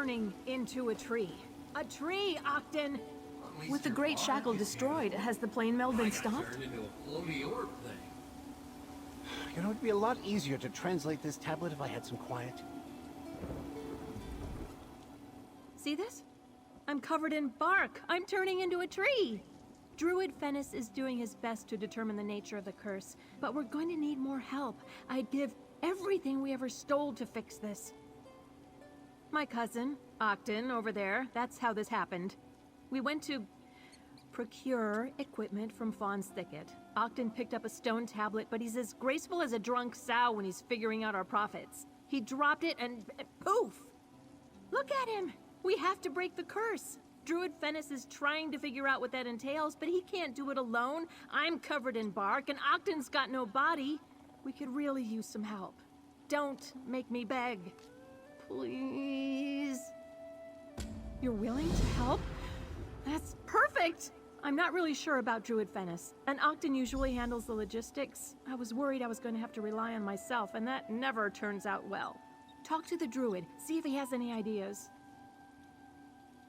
turning into a tree. A tree, Octon! With the Great Shackle destroyed, has the plane meld been stopped? Turned into a floaty orb thing. You know, it'd be a lot easier to translate this tablet if I had some quiet. See this? I'm covered in bark. I'm turning into a tree. Druid Fennis is doing his best to determine the nature of the curse, but we're going to need more help. I'd give everything we ever stole to fix this. My cousin, Octon, over there, that's how this happened. We went to procure equipment from Fawn's Thicket. Octon picked up a stone tablet, but he's as graceful as a drunk sow when he's figuring out our profits. He dropped it and poof! Look at him! We have to break the curse. Druid Fennis is trying to figure out what that entails, but he can't do it alone. I'm covered in bark, and Octon's got no body. We could really use some help. Don't make me beg. Please. You're willing to help? That's perfect! I'm not really sure about Druid Fennis, and Octon usually handles the logistics. I was worried I was going to have to rely on myself, and that never turns out well. Talk to the Druid, see if he has any ideas.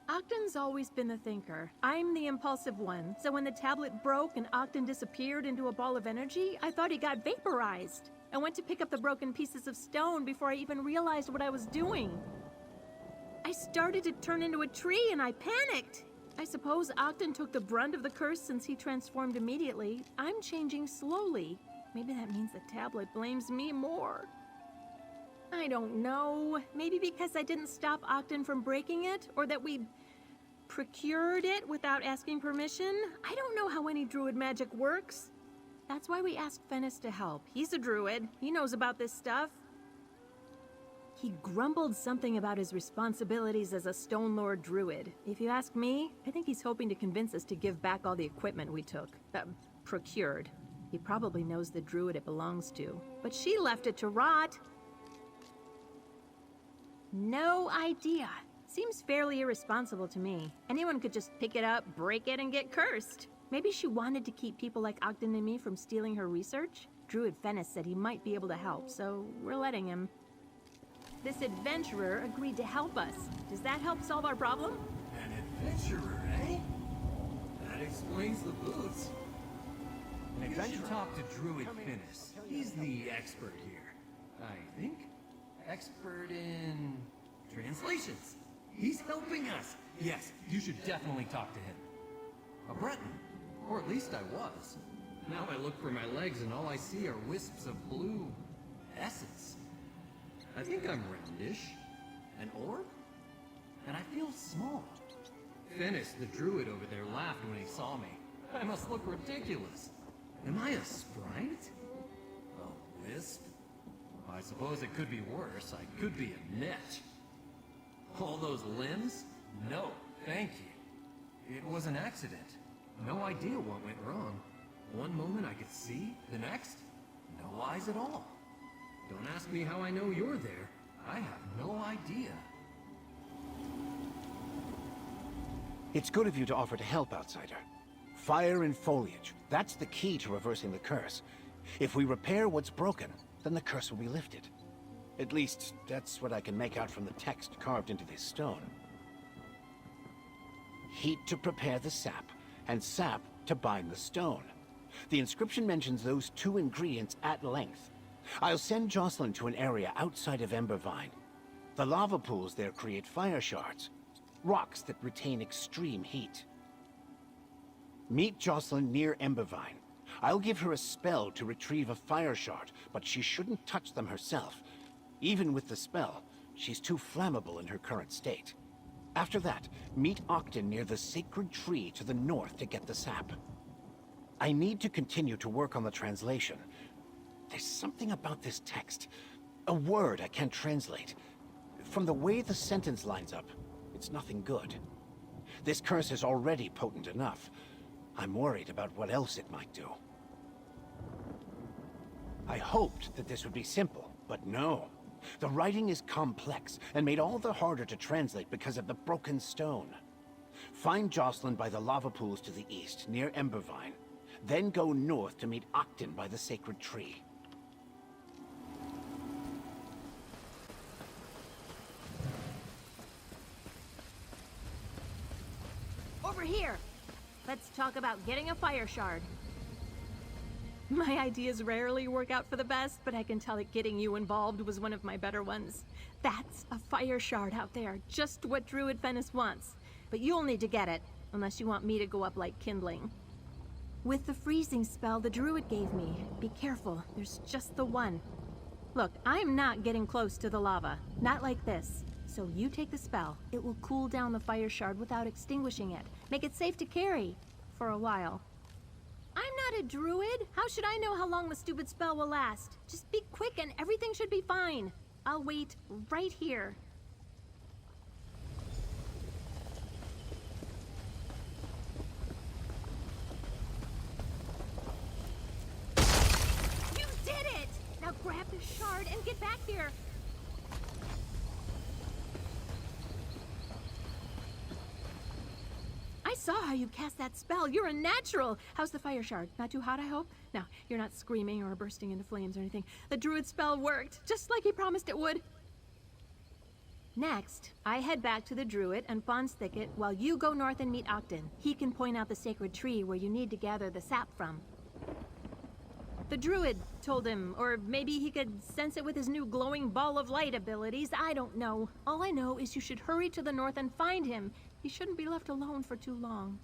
Octon's always been the thinker. I'm the impulsive one, so when the tablet broke and Octon disappeared into a ball of energy, I thought he got vaporized. I went to pick up the broken pieces of stone before I even realized what I was doing. I started to turn into a tree and I panicked. I suppose Octon took the brunt of the curse since he transformed immediately. I'm changing slowly. Maybe that means the tablet blames me more. I don't know. Maybe because I didn't stop Octon from breaking it, or that we procured it without asking permission. I don't know how any druid magic works. That's why we asked Fennis to help. He's a druid. He knows about this stuff. He grumbled something about his responsibilities as a Stone Lord druid. If you ask me, I think he's hoping to convince us to give back all the equipment we took. Procured. He probably knows the druid it belongs to. But she left it to rot. No idea. Seems fairly irresponsible to me. Anyone could just pick it up, break it, and get cursed. Maybe she wanted to keep people like Octon and me from stealing her research? Druid Fennis said he might be able to help, so we're letting him. This adventurer agreed to help us. Does that help solve our problem? An adventurer, eh? That explains the boots. You should talk to Druid Fennis. He's the expert here. I think. Expert in translations. He's helping us. Yes, you should definitely talk to him. A Breton. Or at least I was. Now I look for my legs and all I see are wisps of blue essence. I think I'm roundish. An orb? And I feel small. Fennis, the druid over there, laughed when he saw me. I must look ridiculous. Am I a sprite? A wisp? I suppose it could be worse. I could be a net. All those limbs? No, thank you. It was an accident. No idea what went wrong. One moment I could see, the next, no eyes at all. Don't ask me how I know you're there. I have no idea. It's good of you to offer to help, outsider. Fire and foliage. That's the key to reversing the curse. If we repair what's broken, then the curse will be lifted. At least, that's what I can make out from the text carved into this stone. Heat to prepare the sap, and sap to bind the stone. The inscription mentions those two ingredients at length. I'll send Jocelyn to an area outside of Embervine. The lava pools there create fire shards, rocks that retain extreme heat. Meet Jocelyn near Embervine. I'll give her a spell to retrieve a fire shard, but she shouldn't touch them herself. Even with the spell, she's too flammable in her current state. After that, meet Octon near the sacred tree to the north to get the sap. I need to continue to work on the translation. There's something about this text. A word I can't translate. From the way the sentence lines up, it's nothing good. This curse is already potent enough. I'm worried about what else it might do. I hoped that this would be simple, but no. The writing is complex, and made all the harder to translate because of the broken stone. Find Jocelyn by the lava pools to the east, near Embervine. Then go north to meet Octon by the sacred tree. over here. Let's talk about getting a fire shard. My ideas rarely work out for the best, but I can tell that getting you involved was one of my better ones. That's a fire shard out there, just what Druid Fennis wants. But you'll need to get it, unless you want me to go up like kindling. With the freezing spell the Druid gave me, be careful, there's just the one. Look, I'm not getting close to the lava, not like this. So you take the spell, it will cool down the fire shard without extinguishing it. Make it safe to carry, for a while. I'm not a druid. How should I know how long the stupid spell will last? Just be quick and everything should be fine. I'll wait right here. You did it! Now grab the shard and get back here. I saw how you cast that spell. You're a natural. How's the fire shard? Not too hot, I hope? No, you're not screaming or bursting into flames or anything. The druid spell worked, just like he promised it would. Next, I head back to the druid and Fawn's thicket while you go north and meet Octon. He can point out the sacred tree where you need to gather the sap from. The druid told him, or maybe he could sense it with his new glowing ball of light abilities. I don't know. All I know is you should hurry to the north and find him. He shouldn't be left alone for too long.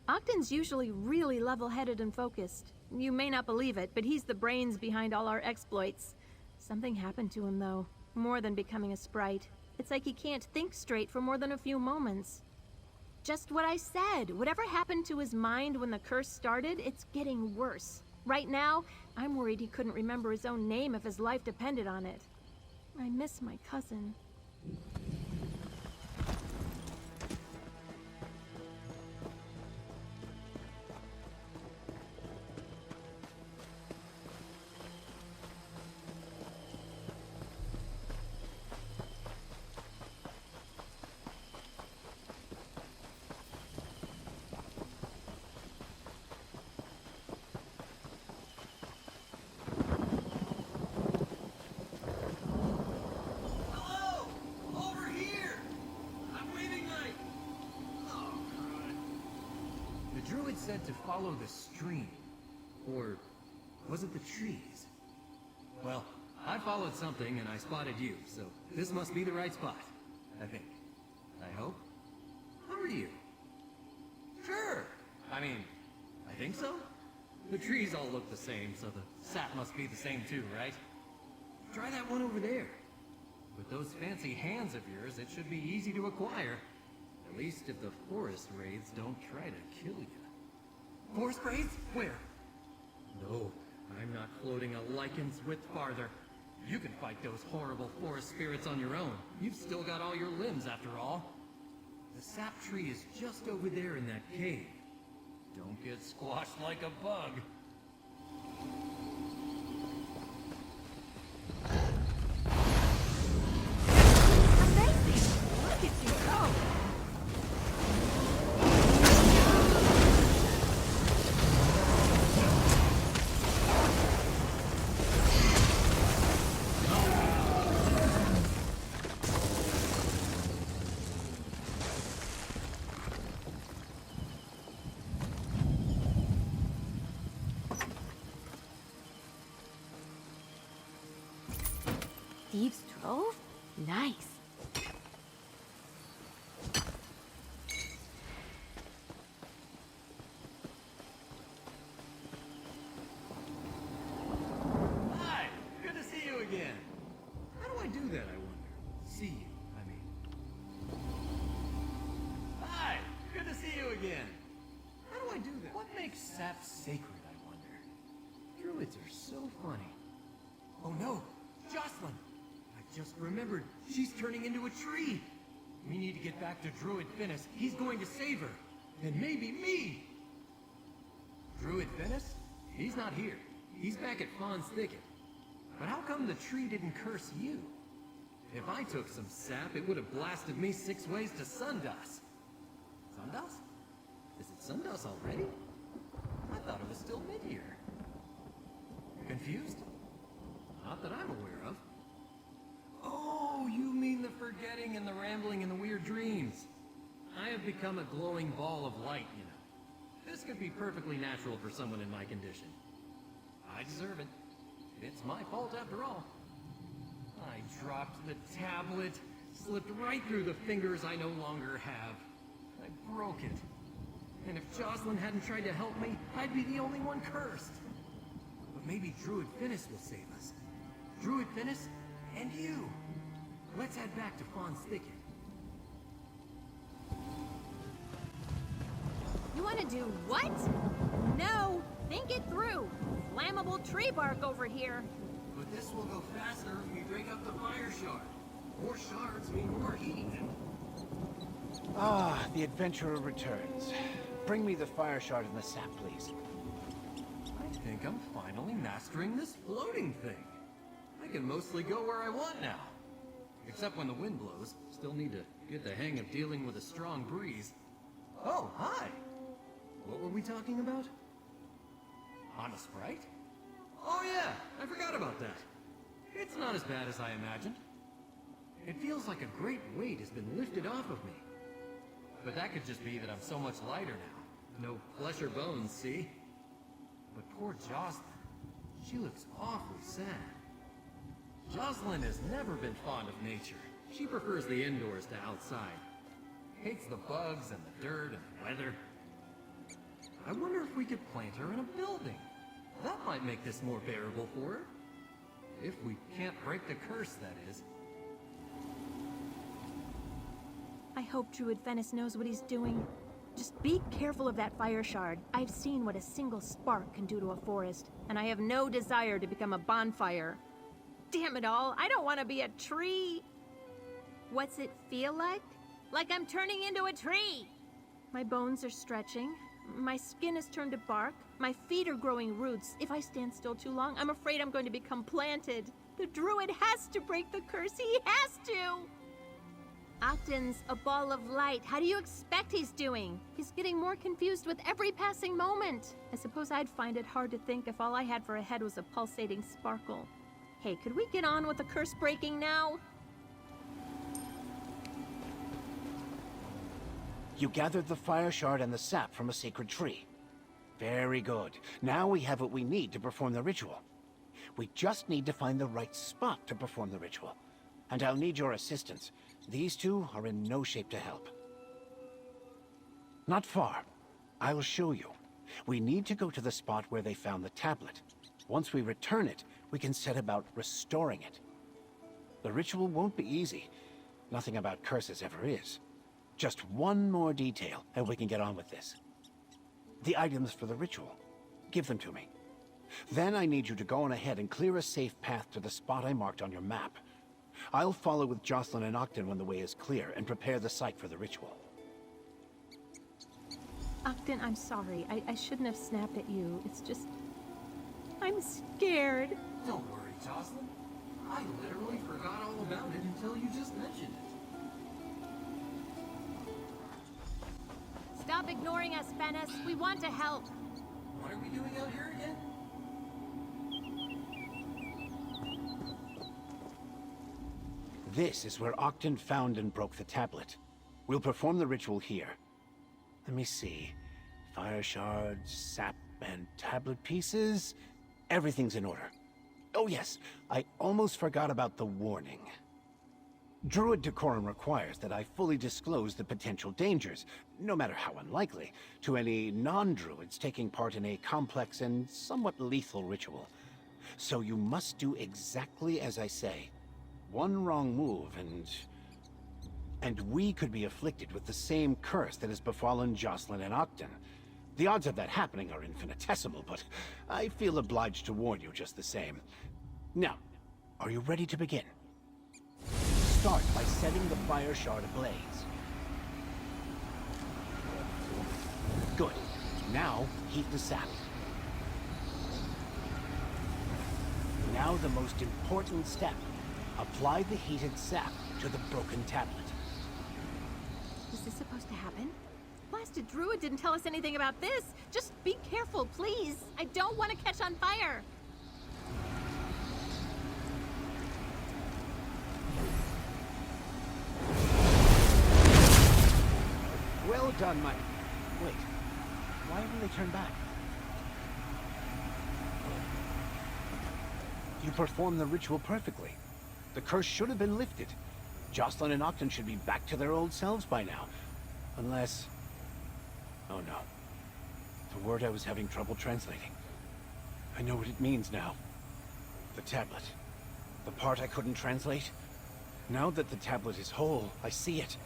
Octon's usually really level-headed and focused. You may not believe it, but he's the brains behind all our exploits. Something happened to him, though. More than becoming a sprite. It's like he can't think straight for more than a few moments. Just what I said. Whatever happened to his mind when the curse started, it's getting worse. Right now, I'm worried he couldn't remember his own name if his life depended on it. I miss my cousin. Druid said to follow the stream. Or was it the trees? Well, I followed something and I spotted you, so this must be the right spot. I think. I hope. How are you? Sure! I mean, I think so. The trees all look the same, so the sap must be the same too, right? Try that one over there. With those fancy hands of yours, it should be easy to acquire. At least if the forest wraiths don't try to kill you. Forest wraiths? Where? No, I'm not floating a lichen's width farther. You can fight those horrible forest spirits on your own. You've still got all your limbs after all. The sap tree is just over there in that cave. Don't get squashed like a bug. Amazing! Look at you go! Thieves' Trove? Nice. Hi! Good to see you again. How do I do that, I wonder? See you, I mean. Hi! Good to see you again. How do I do that? What makes sap sacred, I wonder? Druids are so funny. Oh no! Jocelyn! I just remembered. She's turning into a tree. We need to get back to Druid Fennis. He's going to save her. And maybe me! Druid Fennis? He's not here. He's back at Fawn's thicket. But how come the tree didn't curse you? If I took some sap, it would have blasted me 6 ways to Sundas. Sundas? Is it Sundas already? I thought it was still mid-year. Confused? Not that I'm aware of. Oh, you mean the forgetting and the rambling and the weird dreams. I have become a glowing ball of light, you know. This could be perfectly natural for someone in my condition. I deserve it. It's my fault after all. I dropped the tablet, slipped right through the fingers I no longer have. I broke it. And if Jocelyn hadn't tried to help me, I'd be the only one cursed. But maybe Druid Finis will save us. Druid Finis, and you. Let's head back to Fawn's Thicket. You want to do what? No! Think it through! Flammable tree bark over here. But this will go faster if we break up the fire shard. More shards mean more heat. Ah, the adventurer returns. Bring me the fire shard and the sap, please. I think I'm finally mastering this floating thing. I can mostly go where I want now. Except when the wind blows. Still need to get the hang of dealing with a strong breeze. Oh, hi! What were we talking about? On a sprite? Oh yeah, I forgot about that. It's not as bad as I imagined. It feels like a great weight has been lifted off of me. But that could just be that I'm so much lighter now. No flesh or bones, see? But poor Jocelyn. She looks awfully sad. Jocelyn has never been fond of nature. She prefers the indoors to outside. Hates the bugs and the dirt and the weather. I wonder if we could plant her in a building. That might make this more bearable for her. If we can't break the curse, that is. I hope Druid Finis knows what he's doing. Just be careful of that fire shard. I've seen what a single spark can do to a forest, and I have no desire to become a bonfire. Damn it all, I don't want to be a tree! What's it feel like? Like I'm turning into a tree! My bones are stretching. My skin has turned to bark. My feet are growing roots. If I stand still too long, I'm afraid I'm going to become planted. The druid has to break the curse. He has to! Octon's a ball of light. How do you expect he's doing? He's getting more confused with every passing moment. I suppose I'd find it hard to think if all I had for a head was a pulsating sparkle. Hey, could we get on with the curse breaking now? You gathered the fire shard and the sap from a sacred tree. Very good. Now we have what we need to perform the ritual. We just need to find the right spot to perform the ritual. And I'll need your assistance. These two are in no shape to help. Not far. I'll show you. We need to go to the spot where they found the tablet. Once we return it, we can set about restoring it. The ritual won't be easy. Nothing about curses ever is. Just one more detail, and we can get on with this. The items for the ritual. Give them to me. Then I need you to go on ahead and clear a safe path to the spot I marked on your map. I'll follow with Jocelyn and Octon when the way is clear, and prepare the site for the ritual. Octon, I'm sorry. I shouldn't have snapped at you. It's just... I'm scared. Don't worry, Jocelyn. I literally forgot all about it until you just mentioned it. Stop ignoring us, Finis. We want to help. What are we doing out here again? This is where Octon found and broke the tablet. We'll perform the ritual here. Let me see. Fire shards, sap, and tablet pieces. Everything's in order. Oh yes, I almost forgot about the warning. Druid decorum requires that I fully disclose the potential dangers, no matter how unlikely, to any non-druids taking part in a complex and somewhat lethal ritual. So you must do exactly as I say. One wrong move and we could be afflicted with the same curse that has befallen Jocelyn and Octon. The odds of that happening are infinitesimal, but I feel obliged to warn you just the same. Now, are you ready to begin? Start by setting the fire shard ablaze. Good. Now, heat the sap. Now the most important step. Apply the heated sap to the broken tablet. Is this supposed to happen? Blasted druid didn't tell us anything about this. Just be careful, please. I don't want to catch on fire. done my... Wait. Why haven't they turned back? You performed the ritual perfectly. The curse should have been lifted. Jocelyn and Octon should be back to their old selves by now. Unless... Oh no. The word I was having trouble translating. I know what it means now. The tablet. The part I couldn't translate. Now that the tablet is whole, I see it.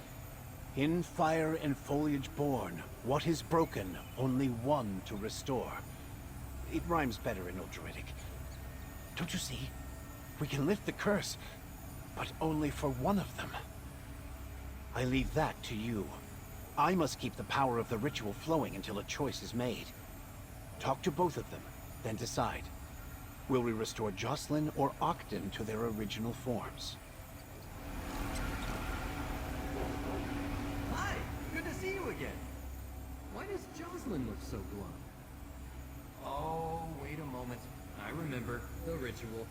In fire and foliage born, what is broken, only one to restore. It rhymes better in Old Druidic. Don't you see? We can lift the curse, but only for one of them. I leave that to you. I must keep the power of the ritual flowing until a choice is made. Talk to both of them, then decide. Will we restore Jocelyn or Octon to their original forms? Hi! Good to see you again. Why does Jocelyn look so glum? Oh, wait a moment. I remember. The ritual.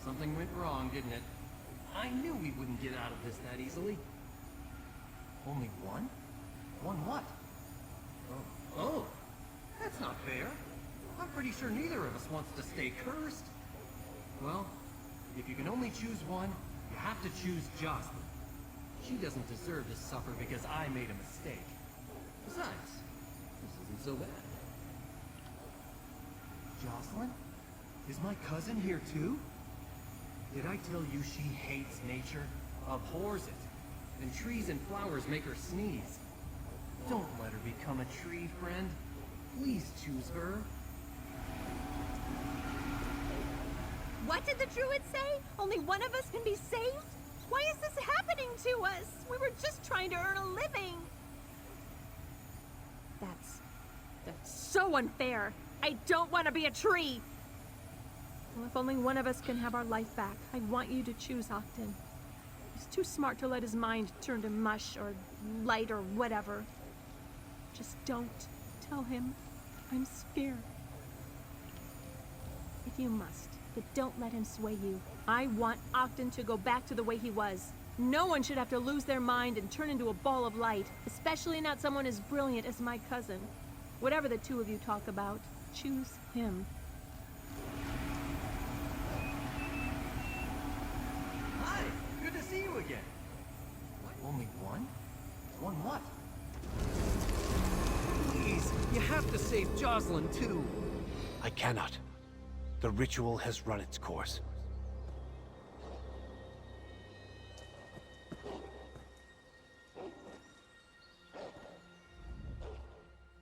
Something went wrong, didn't it? I knew we wouldn't get out of this that easily. Only one? One what? Oh, that's not fair. I'm pretty sure neither of us wants to stay cursed. Well, if you can only choose one, you have to choose Jocelyn. She doesn't deserve to suffer because I made a mistake. Besides, this isn't so bad. Jocelyn? Is my cousin here too? Did I tell you she hates nature? Abhors it. And trees and flowers make her sneeze. Don't let her become a tree, friend. Please choose her. What did the druid say? Only one of us can be saved? Why is this happening to us? We were just trying to earn a living. That's so unfair. I don't want to be a tree. Well, if only one of us can have our life back, I want you to choose Octon. He's too smart to let his mind turn to mush or light or whatever. Just don't tell him. I'm scared. If you must, but don't let him sway you. I want Octon to go back to the way he was. No one should have to lose their mind and turn into a ball of light, especially not someone as brilliant as my cousin. Whatever the two of you talk about, choose him. Hi! Good to see you again. What, only one? One what? Please, you have to save Jocelyn too. I cannot. The ritual has run its course.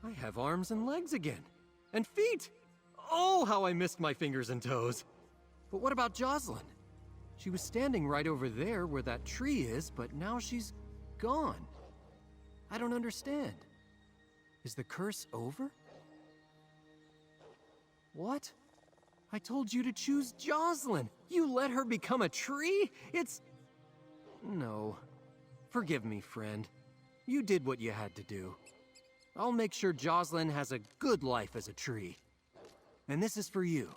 I have arms and legs again. And feet! Oh, how I missed my fingers and toes. But what about Jocelyn? She was standing right over there where that tree is, but now she's gone. I don't understand. Is the curse over? What? I told you to choose Jocelyn. You let her become a tree? It's... No. Forgive me, friend. You did what you had to do. I'll make sure Jocelyn has a good life as a tree. And this is for you.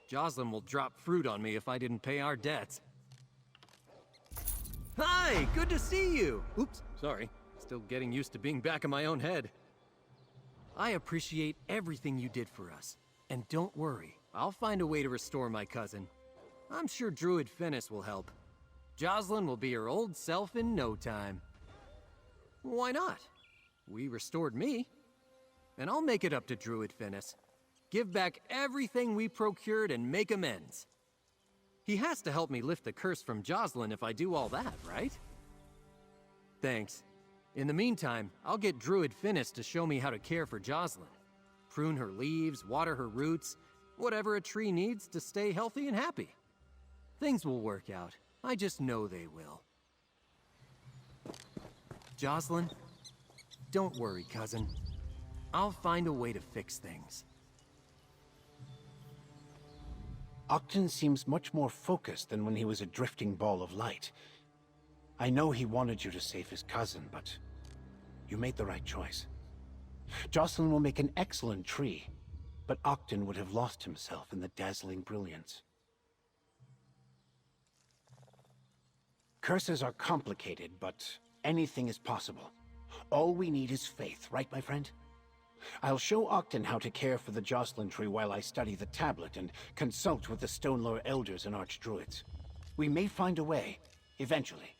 Jocelyn will drop fruit on me if I didn't pay our debts. Hi! Good to see you! Oops, sorry. Still getting used to being back in my own head. I appreciate everything you did for us. And don't worry, I'll find a way to restore my cousin. I'm sure Druid Finis will help. Jocelyn will be her old self in no time. Why not? We restored me. And I'll make it up to Druid Finis. Give back everything we procured and make amends. He has to help me lift the curse from Jocelyn if I do all that, right? Thanks. In the meantime, I'll get Druid Finis to show me how to care for Jocelyn. Prune her leaves, water her roots, whatever a tree needs to stay healthy and happy. Things will work out. I just know they will. Jocelyn, don't worry, cousin. I'll find a way to fix things. Octon seems much more focused than when he was a drifting ball of light. I know he wanted you to save his cousin, but you made the right choice. Jocelyn will make an excellent tree, but Octon would have lost himself in the dazzling brilliance. Curses are complicated, but anything is possible. All we need is faith, right, my friend? I'll show Octon how to care for the Jocelyn tree while I study the tablet and consult with the Stonelore elders and archdruids. We may find a way, eventually.